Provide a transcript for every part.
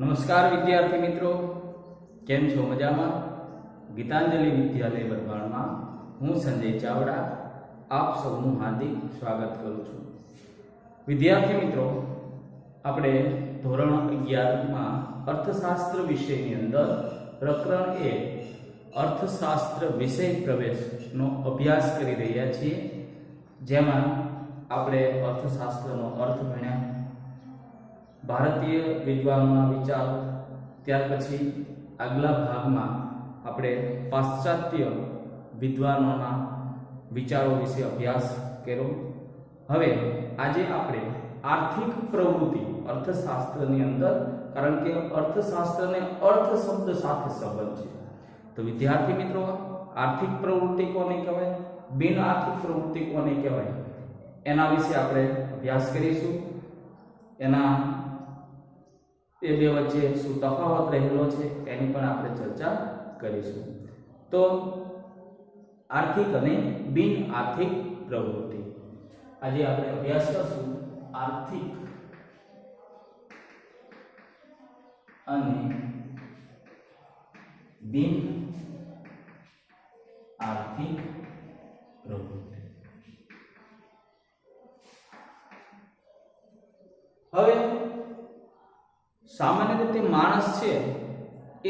નમસ્કાર વિદ્યાર્થી મિત્રો, કેમ છો? મજામાં? ગીતાંજલિ વિદ્યાલય વઢવાણમાં હું સંજય ચાવડા આપ સૌનું હાર્દિક સ્વાગત કરું છું. વિદ્યાર્થી મિત્રો, આપણે ધોરણ 11માં અર્થશાસ્ત્ર વિષયની અંદર પ્રકરણ એ અર્થશાસ્ત્ર વિષય પ્રવેશનો અભ્યાસ કરી રહ્યા છીએ, જેમાં આપણે અર્થશાસ્ત્રનો અર્થ ભણ્યા, ભારતીય વિદ્વાનોના વિચાર, ત્યાર પછી આગલા ભાગમાં આપણે પાશ્ચાત્ય વિદ્વાનોના વિચારો વિશે અભ્યાસ કર્યો. હવે આજે આપણે આર્થિક પ્રવૃત્તિ અર્થશાસ્ત્રની અંદર, કારણ કે અર્થશાસ્ત્રને અર્થ શબ્દ સાથે સંબંધ છે, તો વિદ્યાર્થી મિત્રો આર્થિક પ્રવૃત્તિ કોને કહેવાય, બિન આર્થિક પ્રવૃત્તિ કોને કહેવાય, એના વિશે આપણે અભ્યાસ કરીશું. એના એ બે વચ્ચે શું તફાવત રહેલો છે એની પણ આપણે ચર્ચા કરીશું. તો આર્થિક અને બિન આર્થિક પ્રવૃત્તિ આજે આપણે અભ્યાસ કરશું. આર્થિક અને બિન આર્થિક પ્રવૃત્તિ. હવે સામાન્ય રીતે માણસ છે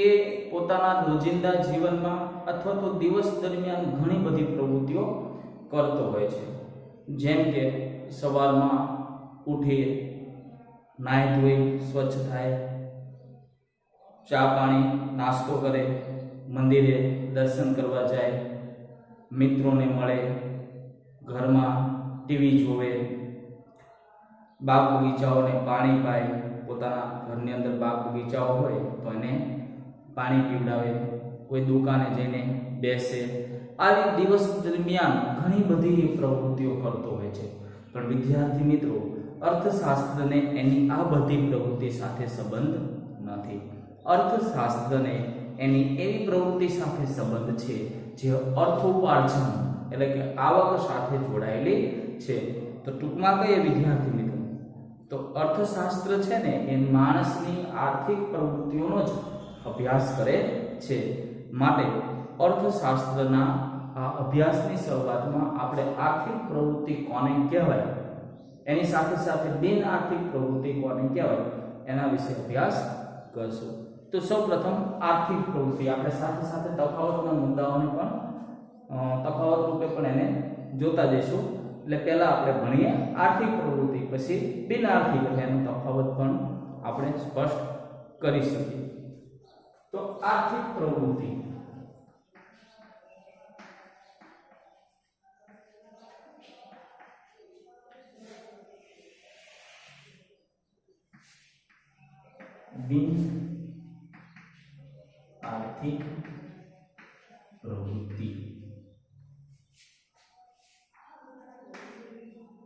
એ પોતાના રોજિંદા જીવનમાં અથવા તો દિવસ દરમિયાન ઘણી બધી પ્રવૃત્તિઓ કરતો હોય છે. જેમ કે સવારમાં ઉઠી, નાહી ધોઈ સ્વચ્છ થાય, ચા પાણી નાસ્તો કરે, મંદિરે દર્શન કરવા જાય, મિત્રોને મળે, ઘરમાં ટીવી જોવે, બાગ બગીચાઓને પાણી પાય, પોતાના ઘરની અંદર બાગ બગીચાઓ હોય તો એને પાણી પીવડાવે, કોઈ દુકાને જઈને બેસે. આવી દિવસ દરમિયાન ઘણી બધી પ્રવૃત્તિઓ કરતો હોય છે. પણ વિદ્યાર્થી મિત્રો, અર્થશાસ્ત્રને એની આ બધી પ્રવૃત્તિ સાથે સંબંધ નથી. અર્થશાસ્ત્રને એની એવી પ્રવૃત્તિ સાથે સંબંધ છે જે અર્થોપાર્જન એટલે કે આવક સાથે જોડાયેલી છે. તો ટૂંકમાં કહીએ વિદ્યાર્થી મિત્રો, તો અર્થશાસ્ત્ર છે ને એ માણસની આર્થિક પ્રવૃત્તિઓનો જ અભ્યાસ કરે છે. માટે અર્થશાસ્ત્રના આ અભ્યાસની શરૂઆતમાં આપણે આર્થિક પ્રવૃત્તિ કોને કહેવાય, એની સાથે સાથે બિન આર્થિક પ્રવૃત્તિ કોને કહેવાય એના વિશે અભ્યાસ કરશું. તો સૌપ્રથમ આર્થિક પ્રવૃત્તિ, આપણે સાથે સાથે તફાવતના મુદ્દાઓને પણ તફાવત રૂપે પણ એને જોતા જઈશું. એટલે પહેલા આપણે ભણીએ આર્થિક પ્રવૃત્તિ, પછી બિન આર્થિક, એટલે એનો તફાવત પણ આપણે સ્પષ્ટ કરી શકીએ. તો આર્થિક પ્રવૃત્તિ બિન આર્થિક પ્રવૃત્તિ.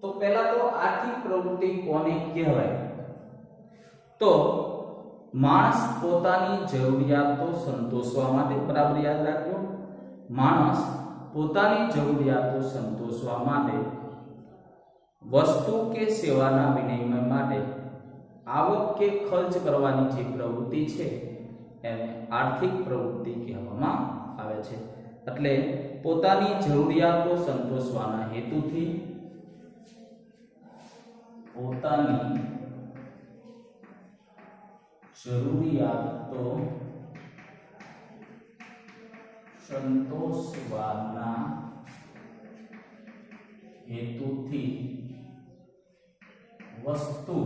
તો પહેલા તો આર્થિક પ્રવૃત્તિ કોને કહેવાય? તો માણસ પોતાની જરૂરિયાતો સંતોષવા માટે, બરાબર યાદ રાખજો, માણસ પોતાની જરૂરિયાતો સંતોષવા માટે વસ્તુ કે સેવાના વિનિમય માટે આવક કે ખર્ચ કરવાની જે પ્રવૃત્તિ છે એને આર્થિક પ્રવૃત્તિ કહેવામાં આવે છે. એટલે પોતાની જરૂરિયાતો સંતોષવાના હેતુથી પોતાની જરૂરિયાતો સંતોષવાના હેતુથી વસ્તુ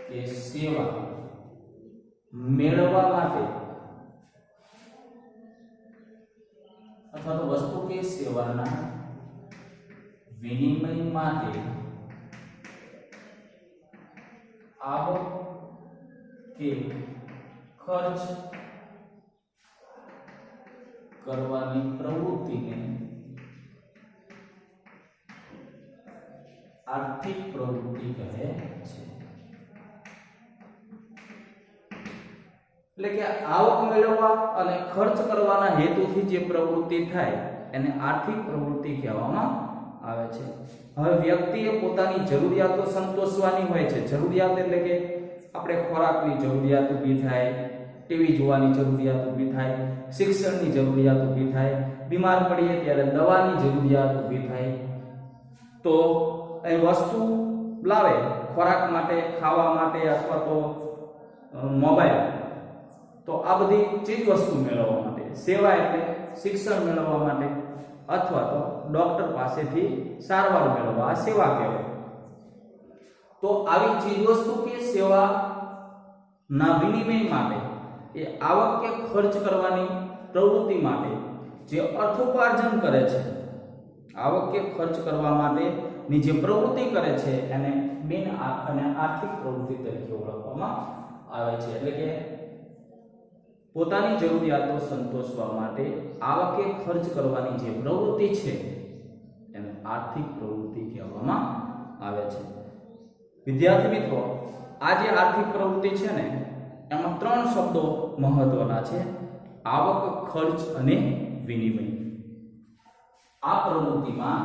કે સેવા મેળવવા માટે અથવા તો વસ્તુ કે સેવાના વિનિમય માટે આવક કે ખર્ચ કરવાની પ્રવૃત્તિને આર્થિક પ્રવૃત્તિ કહે છે. એટલે કે આવક મેળવવા અને ખર્ચ કરવાના હેતુથી જે પ્રવૃત્તિ થાય એને આર્થિક પ્રવૃત્તિ કહેવામાં આવે છે. હવે વ્યક્તિએ પોતાની જરૂરિયાતો સંતોષવાની હોય છે. જરૂરિયાત એટલે કે આપણે ખોરાકની જરૂરિયાત ઊભી થાય, ટીવી જોવાની જરૂરિયાત ઊભી થાય, શિક્ષણની જરૂરિયાત ઊભી થાય, બીમાર પડીએ ત્યારે દવાની જરૂરિયાત ઊભી થાય. તો એ વસ્તુ લાવે ખોરાક માટે, ખાવા માટે અથવા તો મોબાઈલ, તો આ બધી ચીજ વસ્તુ મેળવવા માટે, સેવા એટલે શિક્ષણ મેળવવા માટે અથવા તો ડોક્ટર પાસેથી સારવાર મેળવવા, આ સેવા કહેવાય. તો આવી ચીજ વસ્તુ કે સેવા ના વિનિમય માટે, એ આવક કે ખર્ચ કરવાની પ્રવૃત્તિ માટે જે અર્થોપાર્જન કરે છે, આવક કે ખર્ચ કરવા માટેની જે પ્રવૃત્તિ કરે છે એને બિન અને આર્થિક પ્રવૃત્તિ તરીકે ઓળખવામાં આવે છે. એટલે કે પોતાની જરૂરિયાતો સંતોષવા માટે આવક કે ખર્ચ કરવાની જે પ્રવૃત્તિ છે એને આર્થિક પ્રવૃત્તિ કહેવામાં આવે છે. વિદ્યાર્થી મિત્રો, આ જે આર્થિક પ્રવૃત્તિ છે ને, એમાં 3 શબ્દો મહત્વના છે: આવક, ખર્ચ અને વિનિમય. આ પ્રવૃત્તિમાં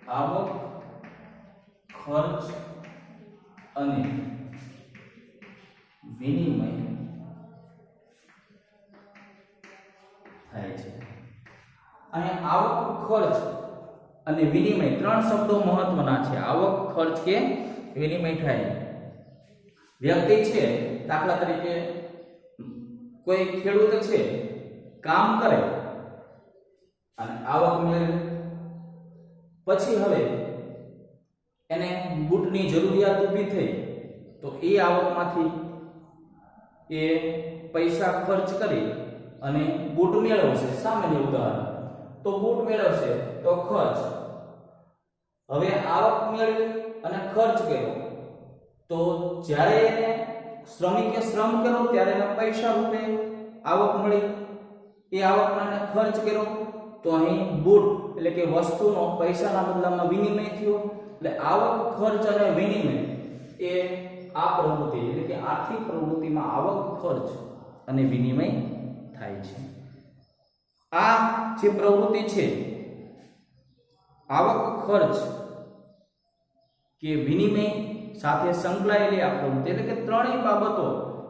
આવક, ખર્ચ અને વિનિમય થાય છે. અહીં આવક, ખર્ચ અને વિનિમય 3 શબ્દો મહત્વના છે. આવક, ખર્ચ કે વિનિમય થાય. વ્યક્તિ છે, દાખલા તરીકે કોઈ ખેડૂત છે, કામ કરે અને આવક મેળવે, પછી હવે એને બૂટની જરૂરિયાત ઊભી થઈ, તો એ આવકમાંથી એ પૈસા ખર્ચ કરી અને બૂટ મેળવશે. સામાન્ય ઉદાહરણ, તો બૂટ મેળવશે તો ખર્ચ. હવે આવક મેળવી અને ખર્ચ કર્યો, તો જ્યારે એને શ્રમિકે શ્રમ કર્યો ત્યારે એને પૈસા રૂપે આવક મળી, એ આવકમાં એને ખર્ચ કર્યો, તો અહીં બૂટ એટલે કે વસ્તુનો પૈસાના બદલામાં વિનિમય થયો. એટલે આવક, ખર્ચ અને વિનિમય એ આ પ્રવૃત્તિ એટલે કે આર્થિક પ્રવૃત્તિમાં આવક, ખર્ચ અને વિનિમય થાય છે. આ જે પ્રવૃત્તિ છે, આવક, ખર્ચ કે વિનિમય સાથે સંકળાયેલી આ પ્રવૃત્તિ, એટલે કે 3 બાબતો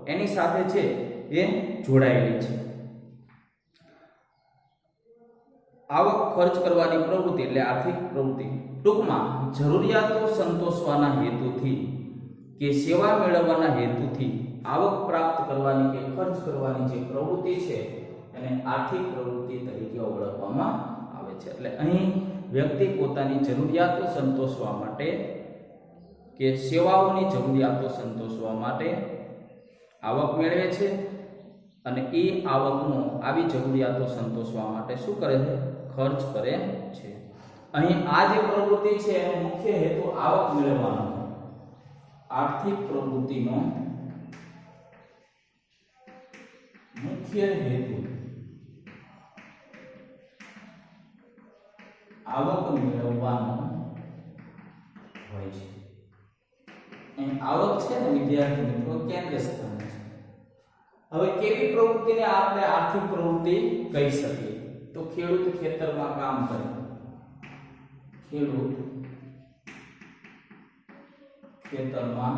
એની સાથે છે એ જોડાયેલી છે. આવક, ખર્ચ કરવાની પ્રવૃત્તિ એટલે આર્થિક પ્રવૃત્તિ. ટૂંકમાં જરૂરિયાતો સંતોષવાના હેતુથી કે સેવા મેળવવાના હેતુથી આવક પ્રાપ્ત કરવાની કે ખર્ચ કરવાની જે પ્રવૃત્તિ છે એને આર્થિક પ્રવૃત્તિ તરીકે ઓળખવામાં આવે છે. એટલે અહીં વ્યક્તિ પોતાની જરૂરિયાતો સંતોષવા માટે કે સેવાઓની જરૂરિયાતો સંતોષવા માટે આવક મેળવે છે અને એ આવકનો આવી જરૂરિયાતો સંતોષવા માટે શું કરે છે? ખર્ચ કરે છે. અહીં આ જે પ્રવૃત્તિ છે એનો મુખ્ય હેતુ આવક મેળવવાનો છે. આર્થિક પ્રવૃત્તિનો મુખ્ય હેતુ આવક મેળવવાનો હોય છે. અહીં આવક છે ને વિદ્યાર્થી મિત્રો કેન્દ્ર સ્થાન છે. હવે કેવી પ્રવૃત્તિને આપણે આર્થિક પ્રવૃત્તિ કહી શકીએ? તો ખેડૂત ખેતરમાં કામ કરે, ખેડૂત ખેતરમાં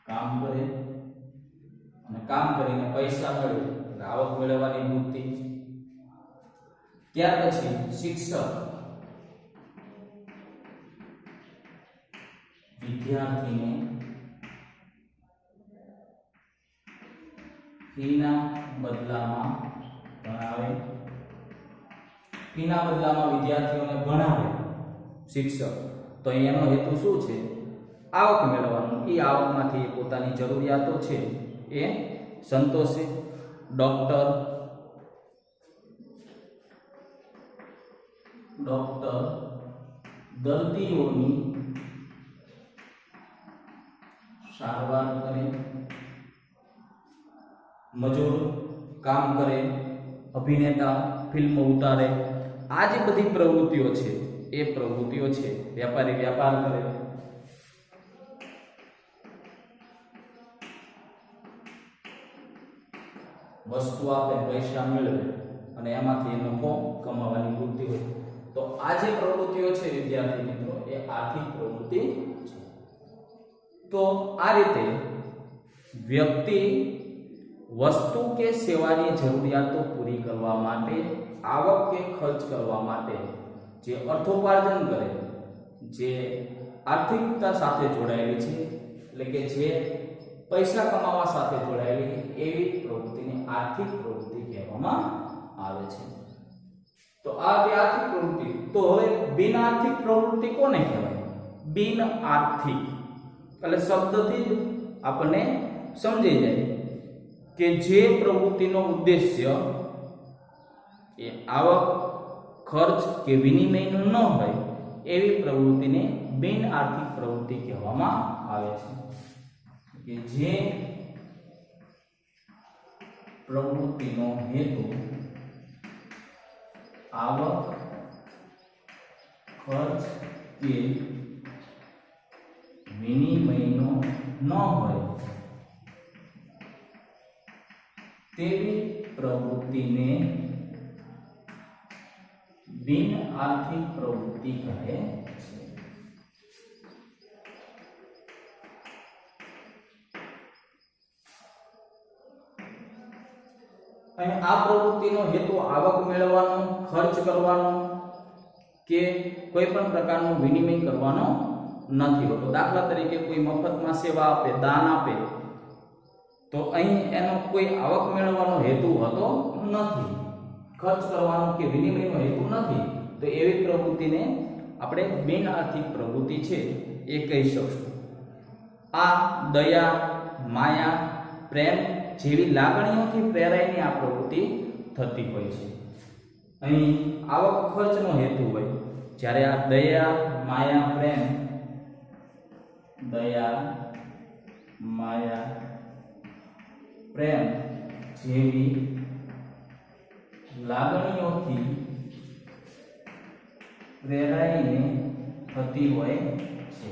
કામ કરે અને કામ કરીને પૈસા મેળવે, આવક મેળવવાની વૃત્તિ. ત્યાર પછી શિક્ષક વિદ્યાર્થીને ફીના બદલામાં ભણાવે, ફીના બદલામાં વિદ્યાર્થીઓને ભણાવે શિક્ષક. તો એનો હેતુ શું છે? આવક મેળવવાનો. એ આવકમાંથી પોતાની જરૂરિયાતો છે એ સંતોષે. ડોક્ટર દર્દીઓની સારવાર કરે, મજૂર કામ કરે, અભિનેતા ફિલ્મ ઉતારે. આ જે બધી પ્રવૃત્તિઓ છે એ પ્રવૃત્તિઓ છે. વેપારી વ્યાપાર કરે, વસ્તુ આપે, પૈસા મેળવે અને એમાંથી નફો કમાવાની વૃત્તિ હોય. તો આ જે પ્રવૃત્તિઓ છે વિદ્યાર્થી મિત્રો એ આર્થિક પ્રવૃત્તિ છે. તો આ રીતે વ્યક્તિ વસ્તુ કે સેવાની જરૂરિયાતો પૂરી કરવા માટે, આવક કે ખર્ચ કરવા માટે જે અર્થોપાર્જન કરે, જે આર્થિકતા સાથે જોડાયેલી છે, એટલે કે જે પૈસા કમાવા સાથે જોડાયેલી એવી પ્રવૃત્તિને આર્થિક પ્રવૃત્તિ કહેવામાં આવે છે. તો આ જે આર્થિક પ્રવૃત્તિ, તો હવે બિન આર્થિક પ્રવૃત્તિ કોને કહેવાય? બિન આર્થિક એટલે શબ્દથી જ આપણને સમજી જાય કે જે પ્રવૃત્તિનો ઉદ્દેશ્ય એ આવક, ખર્ચ કે વિનિમયનું ન હોય એવી પ્રવૃત્તિને બિન આર્થિક પ્રવૃત્તિ કહેવામાં આવે છે. કે જે પ્રવૃત્તિનો હેતુ આવક, ખર્ચ કે વિનિમયનો ન હોય તેવી પ્રવૃત્તિને બિન આર્થિક પ્રવૃત્તિ કહે છે. અહીં આ પ્રવૃત્તિનો હેતુ આવક મેળવવાનો, ખર્ચ કરવાનો કે કોઈ પણ પ્રકારનું વિનિમય કરવાનો નથી હોતો. દાખલા તરીકે કોઈ મફતમાં સેવા આપે, દાન આપે, તો અહીં એનો કોઈ આવક મેળવવાનો હેતુ હોતો નથી, ખર્ચ કરવાનો કે વિનિમયનો હેતુ નથી. તો એવી પ્રવૃત્તિને આપણે બિન આર્થિક પ્રવૃત્તિ છે એ કહી શકશું. આ દયા, માયા, પ્રેમ જેવી લાગણીઓથી પ્રેરાઈને આ પ્રવૃત્તિ થતી હોય છે. અહીં આવક ખર્ચનો હેતુ હોય, જ્યારે આ દયા, માયા, પ્રેમ, દયા, માયા, પ્રેમ જેવી લાગણીઓથી પ્રેરાઈને થતી હોય છે.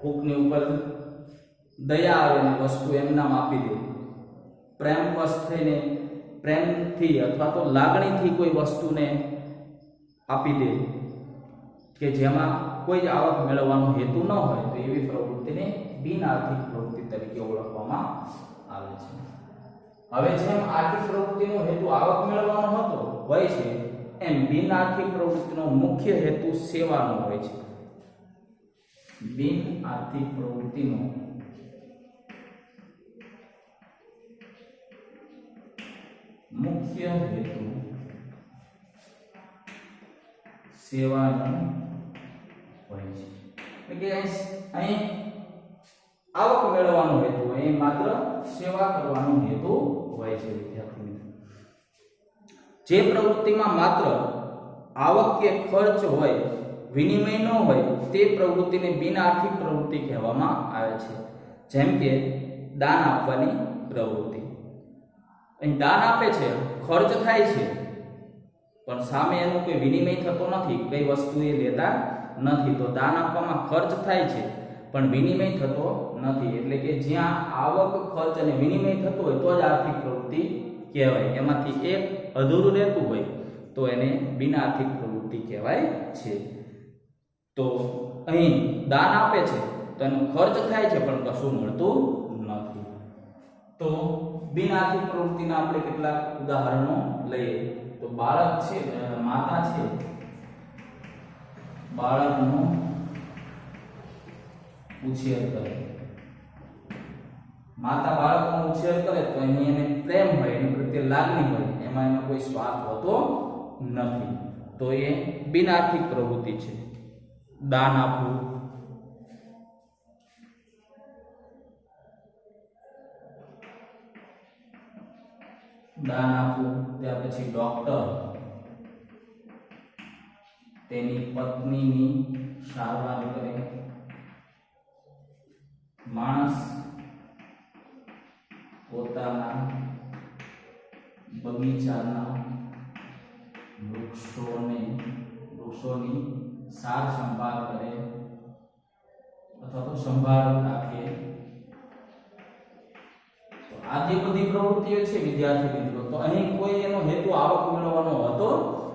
કોકની ઉપર દયા આવે ને વસ્તુ એમનામ આપી દે, પ્રેમવશ થઈને પ્રેમથી અથવા તો લાગણીથી કોઈ વસ્તુને આપી દે કે જેમાં કોઈ જ આવક મેળવવાનો હેતુ ન હોય, તો એવી પ્રવૃત્તિને બિન આર્થિક પ્રવૃત્તિ તરીકે ઓળખવામાં આવે છે. હવે જેમ આર્થિક પ્રવૃત્તિનો હેતુ આવક મેળવવાનો હતો હોય છે, એમ બિન આર્થિક પ્રવૃત્તિનો મુખ્ય હેતુ સેવાનો હોય છે. બિન આર્થિક પ્રવૃત્તિનો મુખ્ય હેતુ સેવાનો હોય છે. એટલે કે અહીં આવક મેળવવાનો હેતુ હોય, અહીં માત્ર સેવા કરવાનો હેતુ હોય છે. વિદ્યાર્થી મિત્રો, જે પ્રવૃત્તિમાં માત્ર આવક કે ખર્ચ હોય, વિનિમય ન હોય, તે પ્રવૃત્તિને બિન આર્થિક પ્રવૃત્તિ કહેવામાં આવે છે. જેમ કે દાન આપવાની પ્રવૃત્તિ. અહીં દાન આપે છે, ખર્ચ થાય છે, પણ સામે એનો કોઈ વિનિમય થતો નથી, કઈ વસ્તુ એ લેતા નથી. તો દાન આપવામાં ખર્ચ થાય છે પણ વિનિમય થતો નથી. એટલે કે જ્યાં આવક, ખર્ચ અને વિનિમય થતો હોય તો જ આર્થિક પ્રવૃત્તિ કહેવાય. એમાંથી એક અધૂરું રહેતું હોય તો એને બિન આર્થિક પ્રવૃત્તિ કહેવાય છે. તો અહીં દાન આપે છે તો એનો ખર્ચ થાય છે પણ કશું મળતું નથી. તો બિન આર્થિક પ્રવૃત્તિના આપણે કેટલાક ઉદાહરણો લઈએ. તો બાળક છે, માતા છે, બાળકનો ઉછેર કરે. માતા બાળકનો ઉછેર કરે તો અહીં એને પ્રેમ હોય, એની પ્રત્યે લાગણી હોય, એમાં એનો કોઈ સ્વાર્થ હોતો નથી. તો એ બિન આર્થિક પ્રવૃત્તિ છે. દાન આપવું, ત્યાર પછી ડોક્ટર તેની પત્નીની સારવાર કરે, માણસ પોતાના બગીચાના વૃક્ષોની સાર સંભાળ કરે અથવા તો સંભાળ રાખે. આ જે બધી પ્રવૃત્તિઓ છે વિદ્યાર્થી મિત્રો, તો અહીં કોઈ એનો હેતુ આવક મેળવવાનો હોતો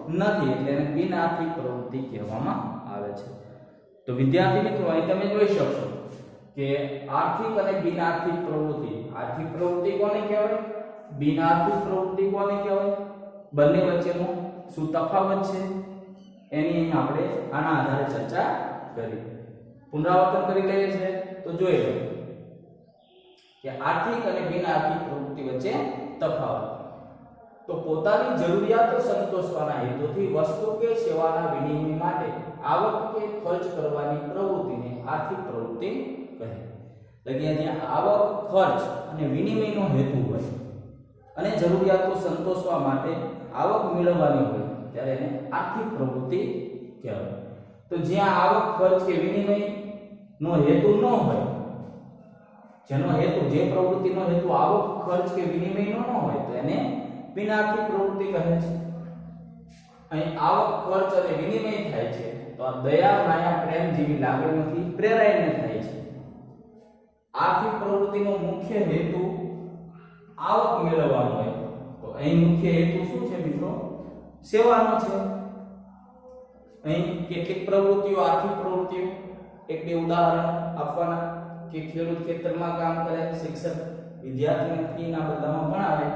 નથી, એટલે એને બિન આર્થિક પ્રવૃત્તિ કહેવામાં આવે છે. તો વિદ્યાર્થી મિત્રો અહીં તમે જોઈ શકશો કે આર્થિક અને બિન આર્થિક પ્રવૃત્તિ, આર્થિક પ્રવૃત્તિ કોને કહેવાય, બિન આર્થિક પ્રવૃત્તિ કોને કહેવાય, બંને વચ્ચેનો શું તફાવત છે એની અહીં આપણે આના આધારે ચર્ચા કરી. પુનરાવર્તન કરી લઈએ છીએ તો જોઈ લો કે આર્થિક અને બિન આર્થિક પ્રવૃત્તિ વચ્ચે તફાવત. તો પોતાની જરૂરિયાતો સંતોષવાના હેતુથી વસ્તુ કે સેવાના વિનિમય માટે આવક કે ખર્ચ કરવાની પ્રવૃત્તિને આર્થિક પ્રવૃત્તિ કહે. એટલે કે જ્યાં આવક, ખર્ચ અને વિનિમયનો હેતુ હોય અને જરૂરિયાતો સંતોષવા માટે આવક મેળવવાની હોય ત્યારે એને આર્થિક પ્રવૃત્તિ કહેવાય. તો જ્યાં આવક, ખર્ચ કે વિનિમયનો હેતુ ન હોય, જેનો હેતુ, જે પ્રવૃત્તિનો હેતુ આવક, ખર્ચ કે વિનિમયનો ન હોય તો એને બિન આર્થિક પ્રવૃત્તિ કહે છે. અહીં આવક, ખર્ચ અને વિનિમય થાય છે તો આ દયા, માયા, પ્રેમ જેવી લાગણીઓથી પ્રેરાઈને થાય છે. આર્થિક પ્રવૃત્તિનો મુખ્ય હેતુ આવક મેળવવાનો હોય તો અહીં મુખ્ય હેતુ શું છે મિત્રો, સેવાનો છે. અહીં કેટલીક પ્રવૃત્તિઓ, આર્થિક પ્રવૃત્તિઓ, એક બે ઉદાહરણ આપવાના કે ખેડૂત ખેતરમાં કામ કરે, શિક્ષક વિદ્યાર્થીને ફીના બદલામાં ભણાવે,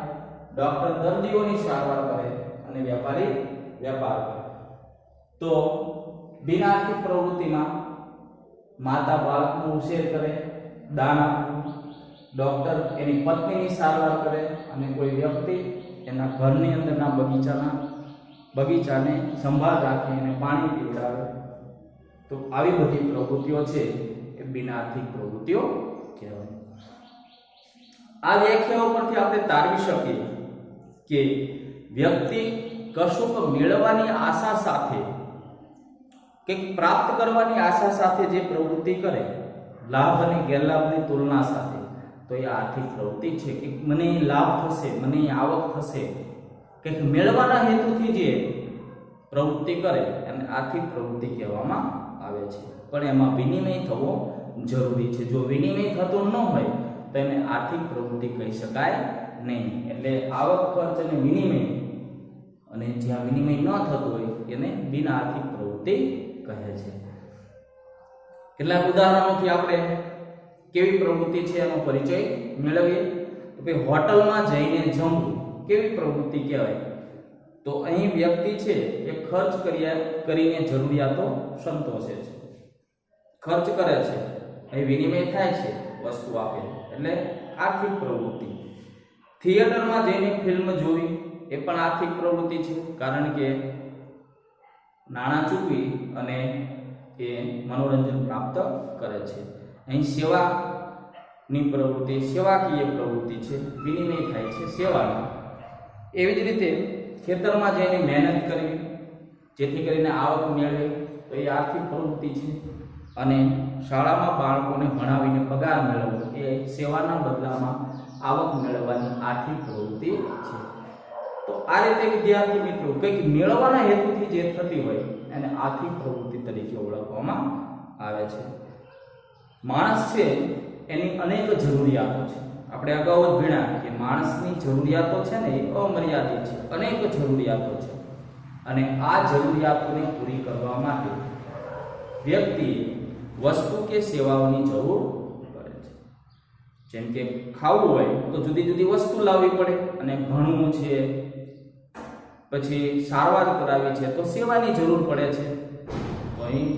ડોક્ટર દર્દીઓની સારવાર કરે અને વેપારી વેપાર કરે. તો બિન આર્થિક પ્રવૃત્તિમાં માતા બાળકનો ઉછેર કરે, દાન આપવું, ડોક્ટર એની પત્નીની સારવાર કરે અને કોઈ વ્યક્તિ એના ઘરની અંદરના બગીચાને સંભાળ રાખે અને પાણી પીવડાવે. તો આવી બધી પ્રવૃત્તિઓ છે એ બિન આર્થિક પ્રવૃત્તિઓ કહેવાય. આ વ્યાખ્યાઓ પરથી આપણે તારવી શકીએ કે વ્યક્તિ કશુંક મેળવવાની આશા સાથે, કંઈક પ્રાપ્ત કરવાની આશા સાથે જે પ્રવૃત્તિ કરે, લાભ અને ગેરલાભની તુલના સાથે, તો એ આર્થિક પ્રવૃત્તિ છે. કે મને લાભ થશે, મને આવક થશે, કંઈક મેળવવાના હેતુથી જે પ્રવૃત્તિ કરે એને આર્થિક પ્રવૃત્તિ કહેવામાં આવે છે. પણ એમાં વિનિમય થવો જરૂરી છે. જો વિનિમય થતો ન હોય તો એને આર્થિક પ્રવૃત્તિ કહી શકાય નહીં. એટલે આવક, ખર્ચ અને વિનિમય, અને જ્યાં વિનિમય ન થતું હોય એને બિન આર્થિક પ્રવૃત્તિ કહે છે. કેટલાક ઉદાહરણોથી આપણે કેવી પ્રવૃત્તિ છે એનો પરિચય મેળવીએ. તો ભાઈ હોટલમાં જઈને જમવું કેવી પ્રવૃત્તિ કહેવાય, તો અહીં વ્યક્તિ છે એ ખર્ચ કરીને જરૂરિયાતો સંતોષે છે, ખર્ચ કરે છે, અહીં વિનિમય થાય છે, વસ્તુ આપે, એટલે આર્થિક પ્રવૃત્તિ. થિયેટરમાં જઈને ફિલ્મ જોવી એ પણ આર્થિક પ્રવૃત્તિ છે, કારણ કે નાણાં ચૂકવી અને એ મનોરંજન પ્રાપ્ત કરે છે. અહીં સેવાની પ્રવૃત્તિ, સેવાકીય પ્રવૃત્તિ છે, વિનિમય થાય છે સેવાનો. એવી જ રીતે ખેતરમાં જઈને મહેનત કરવી જેથી કરીને આવક મેળવે તો એ આર્થિક પ્રવૃત્તિ છે. અને શાળામાં બાળકોને ભણાવીને પગાર મેળવવો એ સેવાના બદલામાં આવક મેળવવાની આર્થિક પ્રવૃત્તિ છે. તો આ રીતે વિદ્યાર્થી મિત્રો કંઈક મેળવવાના હેતુથી જે થતી હોય એને આર્થિક પ્રવૃત્તિ તરીકે ઓળખવામાં આવે છે. માણસ છે એની અનેક જરૂરિયાતો છે. આપણે અગાઉ જ ભણ્યા કે માણસની જરૂરિયાતો છે ને એ અમર્યાદિત છે, અનેક જરૂરિયાતો છે. અને આ જરૂરિયાતોને પૂરી કરવા માટે વ્યક્તિ વસ્તુ કે સેવાઓની જરૂર પડે છે. જેમ કે ખાવું હોય તો જુદી જુદી વસ્તુ લાવવી પડે, અને ભણવું છે, પછી સારવાર કરાવી છે તો સેવાની જરૂર પડે છે. તો અહીં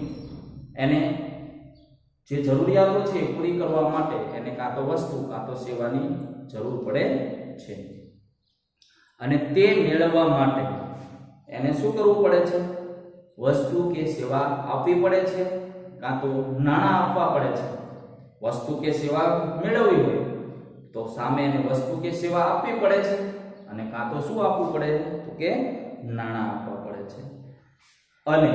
એને જે જરૂરિયાતો છે એ પૂરી કરવા માટે એને કાં તો વસ્તુ કાં તો સેવાની જરૂર પડે છે. અને તે મેળવવા માટે એને શું કરવું પડે છે? વસ્તુ કે સેવા આપવી પડે છે, કાં તો નાણાં આપવા પડે છે. વસ્તુ કે સેવા મેળવવી હોય તો સામે એને વસ્તુ કે સેવા આપવી પડે છે, અને કાં તો શું આપવું પડે તો કે નાણાં આપવા પડે છે. અને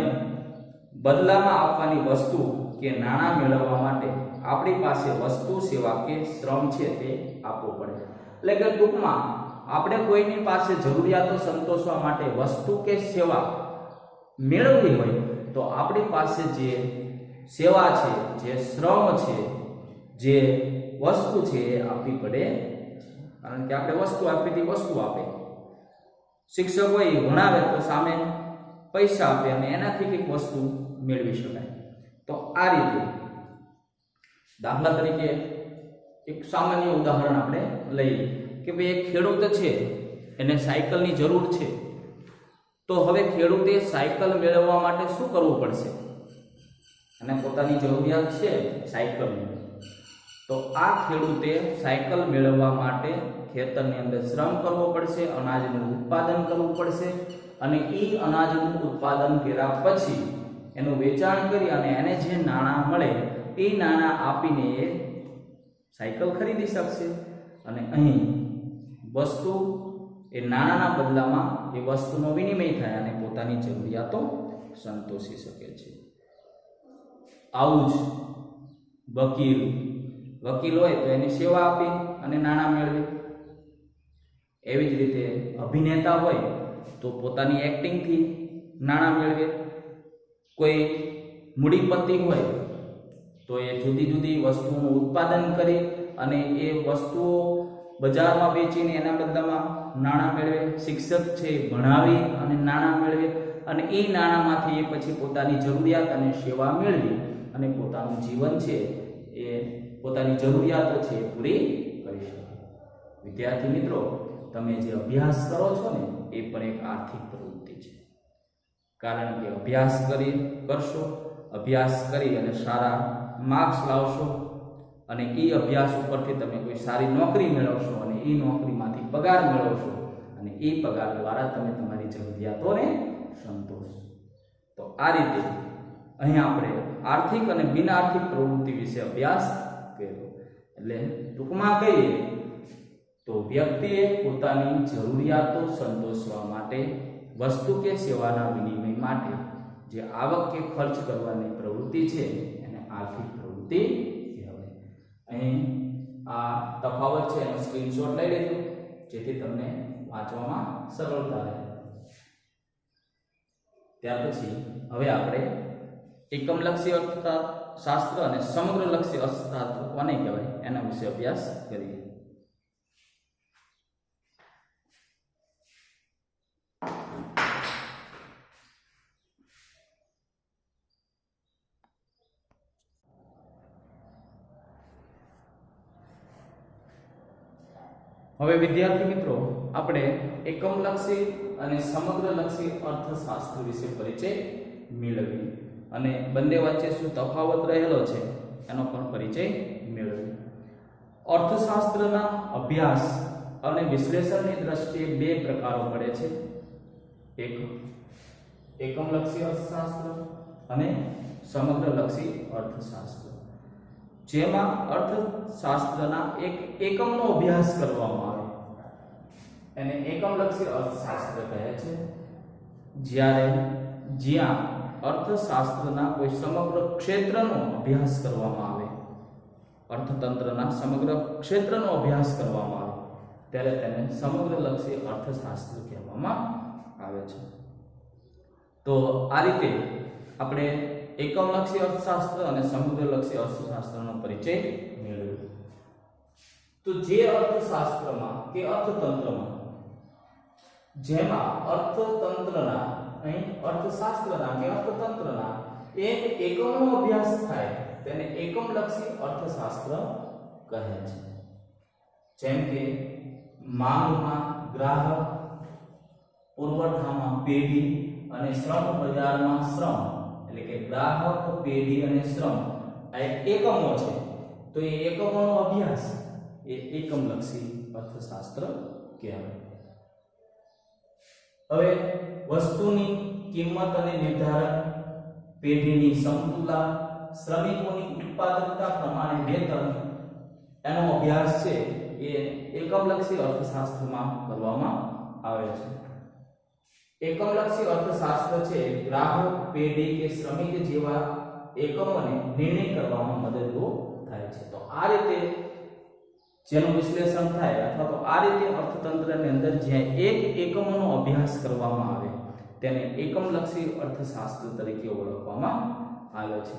બદલામાં આપવાની વસ્તુ કે નાણાં મેળવવા માટે આપણી પાસે વસ્તુ, સેવા કે શ્રમ છે તે આપવો પડે. એટલે કે ટૂંકમાં આપણે કોઈની પાસે જરૂરિયાતો સંતોષવા માટે વસ્તુ કે સેવા મેળવવી હોય તો આપણી પાસે જે સેવા છે, જે શ્રમ છે, જે વસ્તુ છે એ આપવી પડે. કારણ કે આપણે વસ્તુ આપીથી વસ્તુ આપે. શિક્ષક હોય ભણાવે તો સામે પૈસા આપે અને એનાથી કંઈક વસ્તુ મેળવી શકાય. તો આ રીતે દાખલા તરીકે એક સામાન્ય ઉદાહરણ આપણે લઈએ કે ભાઈ એક ખેડૂત છે, એને સાયકલની જરૂર છે. તો હવે ખેડૂતે સાયકલ મેળવવા માટે શું કરવું પડશે? અને પોતાની જરૂરિયાત છે સાયકલની. તો આ ખેડૂતે સાયકલ મેળવવા માટે ખેતરની અંદર શ્રમ કરવો પડશે, અનાજનું ઉત્પાદન કરવું પડશે અને એ અનાજનું ઉત્પાદન કર્યા પછી એનું વેચાણ કરી અને એને જે નાણાં મળે એ નાણાં આપીને એ સાયકલ ખરીદી શકશે. અને અહીં વસ્તુ એ નાણાંના બદલામાં એ વસ્તુનો વિનિમય થાય અને પોતાની જરૂરિયાતો સંતોષી શકે છે. આવું જ વકીલ હોય તો એની સેવા આપી અને નાણાં મેળવે. એવી જ રીતે અભિનેતા હોય તો પોતાની એક્ટિંગથી નાણાં મેળવે. કોઈ મૂડીપતિ હોય તો એ જુદી જુદી વસ્તુઓનું ઉત્પાદન કરી અને એ વસ્તુઓ બજારમાં વેચીને એના બદલામાં નાણાં મેળવે. શિક્ષક છે ભણાવી અને નાણાં મેળવે અને એ નાણાંમાંથી એ પછી પોતાની જરૂરિયાત અને સેવા મેળવી અને પોતાનું જીવન છે એ પોતાની જરૂરિયાતો છે એ પૂરી કરી શકે. વિદ્યાર્થી મિત્રો, તમે જે અભ્યાસ કરો છો ને એ પણ એક આર્થિક પ્રવૃત્તિ છે. કારણ કે અભ્યાસ કરશો, અભ્યાસ કરી અને સારા માર્ક્સ લાવશો અને એ અભ્યાસ ઉપરથી તમે કોઈ સારી નોકરી મેળવશો અને એ નોકરીમાંથી પગાર મેળવશો અને એ પગાર દ્વારા તમે તમારી જરૂરિયાતોને સંતોષશો. તો આ રીતે અહીં આપણે આર્થિક અને બિન આર્થિક પ્રવૃત્તિ વિશે અભ્યાસ કર્યો. એટલે ટૂંકમાં કહીએ તો વ્યક્તિએ પોતાની જરૂરિયાતો સંતોષવા માટે વસ્તુ કે સેવાના વિનિમય માટે જે આવક કે ખર્ચ કરવાની પ્રવૃત્તિ છે એને આર્થિક પ્રવૃત્તિ કહેવાય. અહીં આ તફાવત છે એનો સ્ક્રીનશોટ લઈ લેજો જેથી તમને વાંચવામાં સરળતા રહે. ત્યાર પછી હવે આપણે એકમલક્ષી અર્થશાસ્ત્ર અને સમગ્રલક્ષી અર્થશાસ્ત્ર કોને કહેવાય એના વિશે અભ્યાસ કરીએ. હવે વિદ્યાર્થી મિત્રો, આપણે એકમલક્ષી અને સમગ્રલક્ષી અર્થશાસ્ત્ર વિશે પરિચય મેળવીએ અને બંને વચ્ચે શું તફાવત રહેલો છે એનો પણ પરિચય મેળવીએ. અર્થશાસ્ત્રના અભ્યાસ અને વિશ્લેષણની દ્રષ્ટિએ બે પ્રકારો પડે છે. એક એકમલક્ષી અર્થશાસ્ત્ર અને સમગ્રલક્ષી અર્થશાસ્ત્ર, જેમાં અર્થશાસ્ત્રના એક એકમનો અભ્યાસ કરવામાં આવે એને એકમલક્ષી અર્થશાસ્ત્ર કહે છે. જ્યાં અર્થશાસ્ત્રના કોઈ સમગ્ર ક્ષેત્રનો અભ્યાસ કરવામાં આવે, અર્થતંત્રના સમગ્ર ક્ષેત્રનો અભ્યાસ કરવામાં આવે ત્યારે તેને સમગ્રલક્ષી અર્થશાસ્ત્ર કહેવામાં આવે છે. તો આ રીતે આપણે એકમલક્ષી અર્થશાસ્ત્ર અને સમગ્રલક્ષી અર્થશાસ્ત્રનો પરિચય મેળવ્યો. તો જે અર્થશાસ્ત્રમાં કે અર્થતંત્રમાં જેમાં અર્થતંત્રના અહીં અર્થશાસ્ત્રના કે અર્થતંત્રના એક એકમનો અભ્યાસ થાય તેને એકમલક્ષી અર્થશાસ્ત્ર કહે છે. જેમ કે માંગમાં ગ્રાહક, પુરવઠામાં પેઢી અને શ્રમ બજારમાં શ્રમ, એટલે કે ગ્રાહક, પેઢી અને શ્રમ આ એકમો છે. તો એ એકમોનો અભ્યાસ એ એકમલક્ષી અર્થશાસ્ત્ર કહેવાય. હવે વસ્તુની કિંમત અને નિર્ધારણ, પેઢીની સમતુલા, શ્રમિકોની ઉત્પાદકતા પ્રમાણે વેતન એનો અભ્યાસ છે એ એકમલક્ષી અર્થશાસ્ત્રમાં કરવામાં આવે છે. એકમલક્ષી અર્થશાસ્ત્ર છે ગ્રાહક, પેઢી કે શ્રમિક જેવા એકમોને નિર્ણય કરવામાં મદદરૂપ થાય છે. તો આ રીતે જેનું વિશ્લેષણ થાય અથવા તો આ રીતે અર્થતંત્રની અંદર જ્યાં એક એકમોનો અભ્યાસ કરવામાં આવે તેને એકમલક્ષી અર્થશાસ્ત્ર તરીકે ઓળખવામાં આવે છે.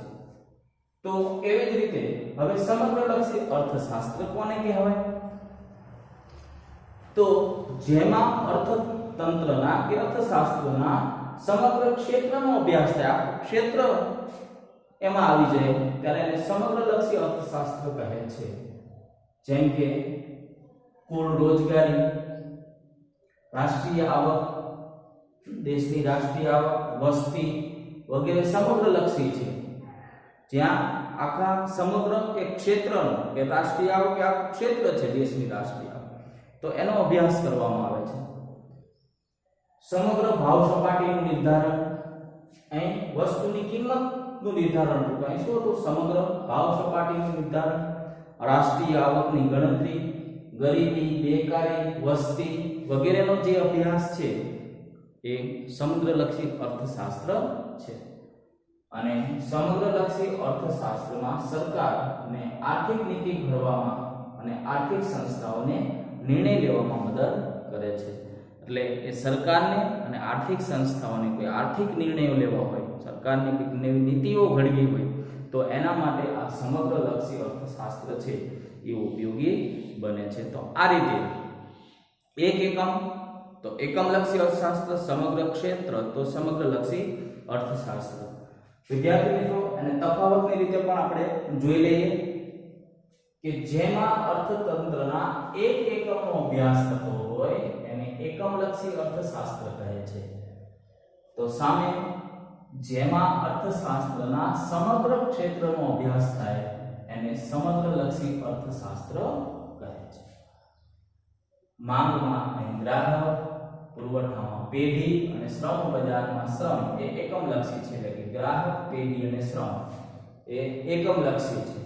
તો એવી જ રીતે હવે સમગ્રલક્ષી અર્થશાસ્ત્ર કોને કહેવાય? તો જેમાં અર્થતંત્રના કે અર્થશાસ્ત્રના સમગ્ર ક્ષેત્રનો અભ્યાસ થાય, ક્ષેત્ર એમાં આવી જાય ત્યારે એને સમગ્રલક્ષી અર્થશાસ્ત્ર કહે છે. જેમ કે કુલ રોજગારી, રાષ્ટ્રીય આવક, દેશની રાષ્ટ્રીય આવક, વસ્તી વગેરે સમગ્રલક્ષી છે. જ્યાં આખા સમગ્ર એક ક્ષેત્રનો કે રાષ્ટ્રીય આવક કે આખું ક્ષેત્ર છે દેશની રાષ્ટ્રીય આવક, તો એનો અભ્યાસ કરવામાં આવે છે. સમગ્ર ભાવ સપાટીનું નિર્ધારણ, અહીં વસ્તુની કિંમતનું નિર્ધારણ હતું. અહીં શું હતું? સમગ્ર ભાવ સપાટીનું નિર્ધારણ, રાષ્ટ્રીય આવકની ગણતરી, ગરીબી, બેકારી, વસ્તી વગેરેનો જે અભ્યાસ છે એ સમગ્રલક્ષી અર્થશાસ્ત્ર છે. અને સમગ્રલક્ષી અર્થશાસ્ત્રમાં સરકારને આર્થિક નીતિ ઘડવામાં અને આર્થિક સંસ્થાઓને નિર્ણય લેવામાં મદદ કરે છે. એટલે એ સરકારને અને આર્થિક સંસ્થાઓને કોઈ આર્થિક નિર્ણયો લેવા હોય, સરકારની કોઈ નવી નીતિઓ ઘડવી હોય, તો એના માટે આ સમગ્રલક્ષી અર્થશાસ્ત્ર છે એ ઉપયોગી બને છે. તો આ રીતે એક એકમ તો એકમલક્ષી અર્થશાસ્ત્ર, સમગ્ર ક્ષેત્ર તો સમગ્રલક્ષી અર્થશાસ્ત્ર. વિદ્યાર્થી મિત્રો, અને તફાવતની રીતે પણ આપણે જોઈ લઈએ કે જેમાં અર્થતંત્રના એક એકમનો અભ્યાસ થતો હોય એને એકમલક્ષી અર્થશાસ્ત્ર કહે છે. તો સામે જેમાં અર્થશાસ્ત્રના સમગ્ર ક્ષેત્રનો અભ્યાસ થાય એને સમગ્રલક્ષી અર્થશાસ્ત્ર કહે છે. માંગમાં અહીં ગ્રાહક, પુરવઠામાં પેઢી અને શ્રમ બજારમાં શ્રમ એ એકમલક્ષી છે. એટલે કે ગ્રાહક, પેઢી અને શ્રમ એ એકમલક્ષી છે.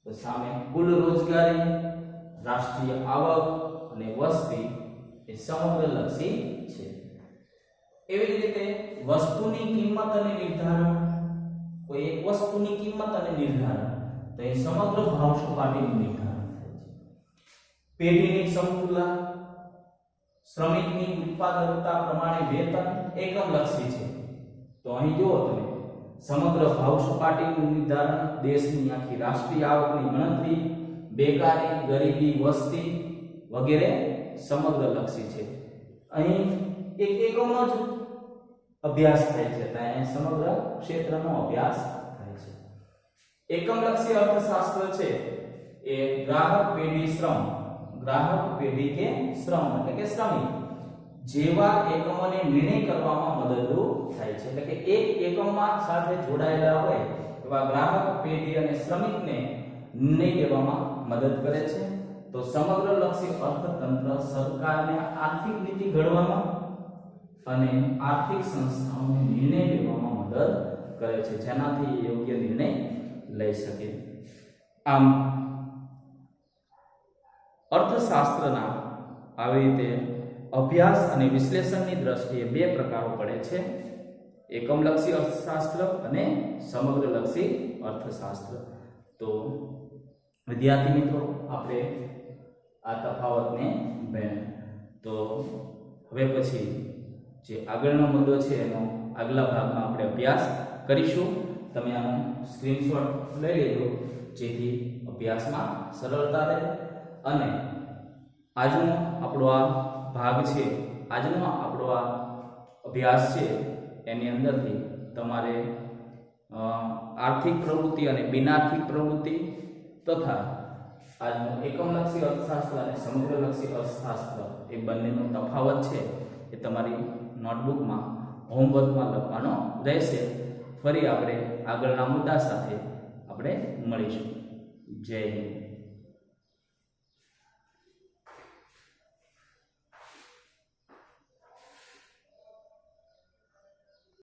તો સામે કુલ રોજગારી, રાષ્ટ્રીય આવક અને વસ્તી એ સમગ્રલક્ષી છે. એવી જ રીતે વસ્તુની કિંમત અને નિર્ધારણ, કોઈ એક વસ્તુની કિંમત અને નિર્ધારણ, તો એ સમગ્ર ભાવ સપાટીનું નિર્ધારણ થાય છે. પેઢીની સમતુલા, શ્રમિકની ઉત્પાદકતા પ્રમાણે વેતન એકમલક્ષી છે. તો અહીં જુઓ તમે સમગ્ર ભાવ સપાટીનું નિર્ધારણ, દેશની આખી રાષ્ટ્રીય આવકની ગણતરી, બેકારી, ગરીબી, વસ્તી વગેરે સમગ્રલક્ષી છે. અહીં એક એકમનો જ અભ્યાસ થાય છે, ત્યાં સમગ્ર ક્ષેત્રનો અભ્યાસ થાય છે. એકમલક્ષી અર્થશાસ્ત્ર છે એ ગ્રાહક, પેઢી, શ્રમ, ગ્રાહક, પેઢી કે શ્રમ એટલે કે શ્રમિક જેવા એકમોને નિર્ણય કરવામાં મદદરૂપ થાય છે. એટલે કે એક એકમમાં સાથે જોડાયેલા હોય એવા ગ્રાહક, પેઢી અને શ્રમિકને નિર્ણય લેવામાં મદદ કરે છે. તો સમગ્રલક્ષી અર્થતંત્ર સરકારને આર્થિક નીતિ ઘડવામાં અને આર્થિક સંસ્થાઓને નિર્ણય લેવામાં મદદ કરે છે, જેનાથી યોગ્ય નિર્ણય લઈ શકે. આમ અર્થશાસ્ત્રના આવી રીતે અભ્યાસ અને વિશ્લેષણની દ્રષ્ટિએ બે પ્રકારો પડે છે: એકમલક્ષી અર્થશાસ્ત્ર અને સમગ્રલક્ષી અર્થશાસ્ત્ર. તો વિદ્યાર્થી મિત્રો, આપણે આ તફાવતને ભણ્યા. તો હવે પછી જે આગળનો મુદ્દો છે એનો આગલા ભાગમાં આપણે અભ્યાસ કરીશું. તમે આનો સ્ક્રીનશોટ લઈ લેજો જેથી અભ્યાસમાં સરળતા રહે. અને આજનો આપણો આ ભાગ છે, આજનો આપણો આ અભ્યાસ છે, એની અંદરથી તમારે આર્થિક પ્રવૃત્તિ અને બિનઆર્થિક પ્રવૃત્તિ તથા આજનું એકમલક્ષી અર્થશાસ્ત્ર અને સમગ્રલક્ષી અર્થશાસ્ત્ર એ બંનેનો તફાવત છે એ તમારી નોટબુકમાં હોમવર્કમાં લખવાનો રહેશે. ફરી આપણે આગળના મુદ્દા સાથે આપણે મળીશું. જય હિન્દ.